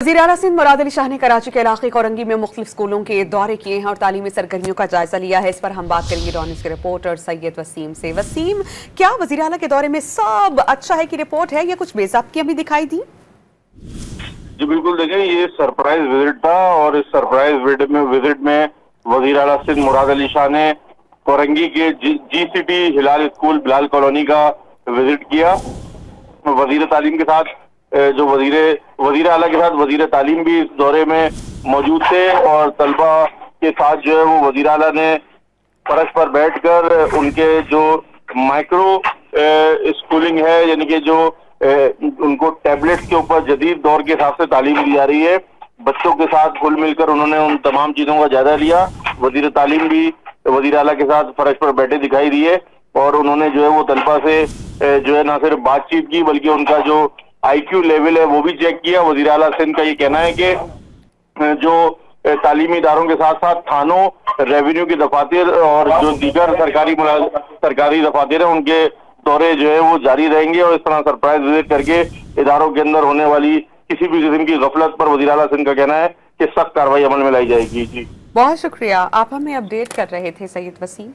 वज़ीर आला सिंध मुराद अली शाह ने कराची के इलाके कोरंगी में मुख्तलिफ स्कूलों के दौरे किए हैं और तालीमी सरगर्मियों का जायजा लिया है। इस पर हम बात करेंगे डॉनिस के रिपोर्टर सैयद वसीम से। वसीम, क्या वज़ीर आला के दौरे में सब अच्छा है की रिपोर्ट है या कुछ बेज़ाब्तियां भी दिखाई दी? जी बिल्कुल, देखें ये सरप्राइज विजिट था और इस सरप्राइज विजिट में वज़ीर आला सिंध मुराद अली शाह ने कोरंगी के GCT हिलाल स्कूल बिलाल कॉलोनी का विजिट किया। वजीर तालीम के साथ जो वजीर आला के साथ वजीर तालीम भी इस दौरे में मौजूद थे और तलबा के साथ जो है वो वजीर आला ने फर्श पर बैठकर उनके जो माइक्रो स्कूलिंग है, यानी कि जो उनको टैबलेट्स के ऊपर जदीद दौर के हिसाब से तालीम दी जा रही है, बच्चों के साथ घुल मिलकर उन्होंने उन तमाम चीजों का जायजा लिया। वजीर तालीम भी वजीर आला के साथ फर्श पर बैठे दिखाई दिए और उन्होंने जो है वो तलबा से जो है ना सिर्फ बातचीत की बल्कि उनका जो IQ लेवल है वो भी चेक किया। वजीर आला सिंध का ये कहना है कि जो तालीमी इदारों के साथ साथ थानों, रेवेन्यू की दफातर और जो दीगर सरकारी दफातर है उनके दौरे जो है वो जारी रहेंगे और इस तरह सरप्राइज विजिट करके इदारों के अंदर होने वाली किसी भी किस्म की गफलत पर वजीर आला सिंध का कहना है कि सख्त कार्रवाई अमल में लाई जाएगी। जी बहुत शुक्रिया, आप हमें अपडेट कर रहे थे सैयद वसीम।